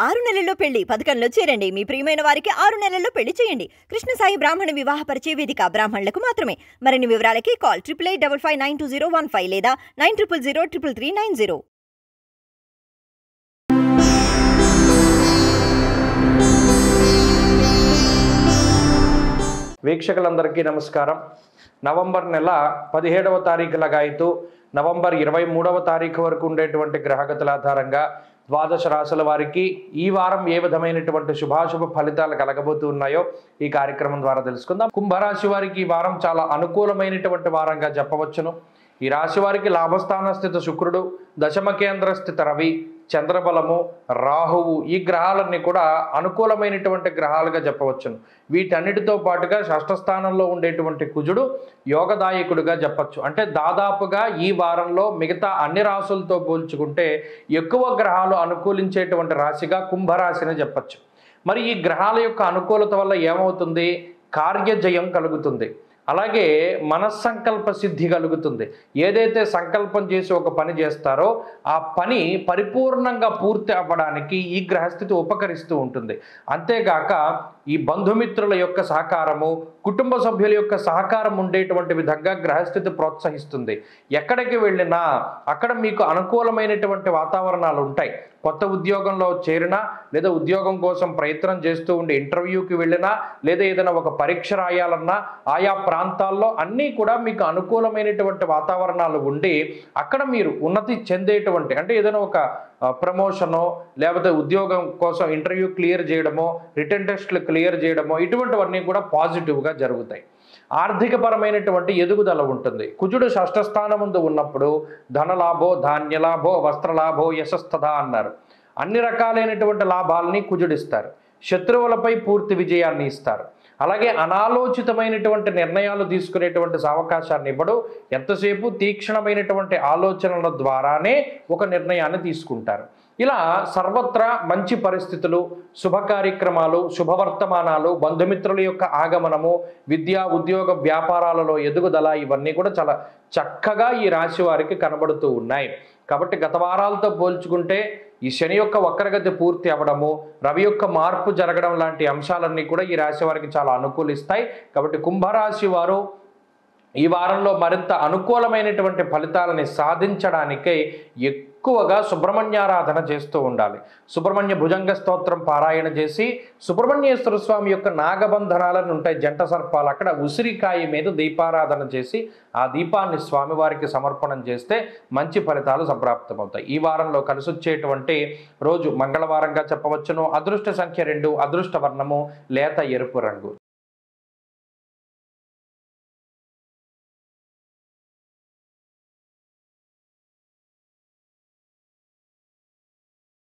6 నెలల్లో పెళ్లి పథకంలో చేరండి. మీ ప్రియమైన వారికి 6 నెలల్లో పెళ్లి చేయండి. కృష్ణ సాయి బ్రాహ్మణ వివాహ పరిచయ వేదిక బ్రాహ్మణులకు మాత్రమే. మరిన్ని వివరాలకి కాల్ 8855592015 లేదా 9000033390. వీక్షకులందరికీ నమస్కారం. నవంబర్ నెల 17వ తారీఖు లగాయితూ నవంబర్ 23వ తారీఖు వరకు ఉండేటువంటి గ్రహగతుల ఆధారంగా ద్వాదశ రాశుల వారికి ఈ వారం ఏ విధమైనటువంటి శుభాశుభ ఫలితాలు కలగబోతున్నాయో ఈ కార్యక్రమం ద్వారా తెలుసుకుందాం. కుంభరాశి వారికి ఈ వారం చాలా అనుకూలమైనటువంటి వారంగా చెప్పవచ్చును. ఈ రాశి వారికి లాభస్థాన స్థిత శుక్రుడు, దశమ కేంద్ర స్థిత రవి, చంద్రబలము, రాహువు ఈ గ్రహాలన్నీ కూడా అనుకూలమైనటువంటి గ్రహాలుగా చెప్పవచ్చును. వీటన్నిటితో పాటుగా షష్ఠ స్థానంలో ఉండేటువంటి కుజుడు యోగదాయకుడుగా చెప్పచ్చు. అంటే దాదాపుగా ఈ వారంలో మిగతా అన్ని రాశులతో పోల్చుకుంటే ఎక్కువ గ్రహాలు అనుకూలించేటువంటి రాశిగా కుంభరాశిని చెప్పచ్చు. మరి ఈ గ్రహాల యొక్క అనుకూలత వల్ల ఏమవుతుంది? కార్యజయం కలుగుతుంది. అలాగే మనస్సంకల్ప సిద్ధి కలుగుతుంది. ఏదైతే సంకల్పం చేసి ఒక పని చేస్తారో ఆ పని పరిపూర్ణంగా పూర్తి అవ్వడానికి ఈ గ్రహస్థితి ఉపకరిస్తూ ఉంటుంది. అంతేగాక ఈ బంధుమిత్రుల యొక్క సహకారము, కుటుంబ సభ్యుల యొక్క సహకారం ఉండేటువంటి విధంగా గ్రహస్థితి ప్రోత్సహిస్తుంది. ఎక్కడికి వెళ్ళినా అక్కడ మీకు అనుకూలమైనటువంటి వాతావరణాలు ఉంటాయి. కొత్త ఉద్యోగంలో చేరినా లేదా ఉద్యోగం కోసం ప్రయత్నం చేస్తూ ఉండి ఇంటర్వ్యూకి వెళ్ళినా లేదా ఏదైనా ఒక పరీక్ష రాయాలన్నా ఆయా ప్రాంతాల్లో అన్నీ కూడా మీకు అనుకూలమైనటువంటి వాతావరణాలు ఉండి అక్కడ మీరు ఉన్నతి చెందేటువంటి అంటే ఏదైనా ఒక ప్రమోషనో లేకపోతే ఉద్యోగం కోసం ఇంటర్వ్యూ క్లియర్ చేయడమో రిటర్న్ టెస్టులు క్లియర్ చేయడమో ఇటువంటివన్నీ కూడా పాజిటివ్గా జరుగుతాయి. ఆర్థికపరమైనటువంటి ఎదుగుదల ఉంటుంది. కుజుడు షష్ఠ స్థానం ముందు ఉన్నప్పుడు ధనలాభో, ధాన్యలాభో, వస్త్రలాభో, యశస్తథ అన్నారు. అన్ని రకాలైనటువంటి లాభాలని కుజుడిస్తారు. శత్రువులపై పూర్తి విజయాన్ని ఇస్తారు. అలాగే అనాలోచితమైనటువంటి నిర్ణయాలు తీసుకునేటువంటి అవకాశాన్ని ఇవ్వడు. ఎంతసేపు తీక్షణమైనటువంటి ఆలోచనల ద్వారానే ఒక నిర్ణయాన్ని తీసుకుంటారు. ఇలా సర్వత్రా మంచి పరిస్థితులు, శుభ కార్యక్రమాలు, శుభవర్తమానాలు, బంధుమిత్రుల యొక్క ఆగమనము, విద్యా ఉద్యోగ వ్యాపారాలలో ఎదుగుదల ఇవన్నీ కూడా చాలా చక్కగా ఈ రాశి వారికి కనబడుతూ ఉన్నాయి. కాబట్టి గత వారాలతో పోల్చుకుంటే ఈ శని యొక్క వక్రగతి పూర్తి అవ్వడము, రవి యొక్క మార్పు జరగడం లాంటి అంశాలన్నీ కూడా ఈ రాశి వారికి చాలా అనుకూలిస్తాయి. కాబట్టి కుంభరాశి వారు ఈ వారంలో మరింత అనుకూలమైనటువంటి ఫలితాలని సాధించడానికై ఎక్కువగా సుబ్రహ్మణ్యారాధన చేస్తూ ఉండాలి. సుబ్రహ్మణ్య భుజంగ స్తోత్రం పారాయణ చేసి సుబ్రహ్మణ్యేశ్వర స్వామి యొక్క నాగబంధనాలను ఉంటాయి జంట సర్పాలు, అక్కడ ఉసిరికాయ మీద దీపారాధన చేసి ఆ దీపాన్ని స్వామివారికి సమర్పణం చేస్తే మంచి ఫలితాలు సంప్రాప్తమవుతాయి. ఈ వారంలో కలిసొచ్చేటువంటి రోజు మంగళవారంగా చెప్పవచ్చును. అదృష్ట సంఖ్య 2, అదృష్ట వర్ణము లేత ఎరుపు రంగు.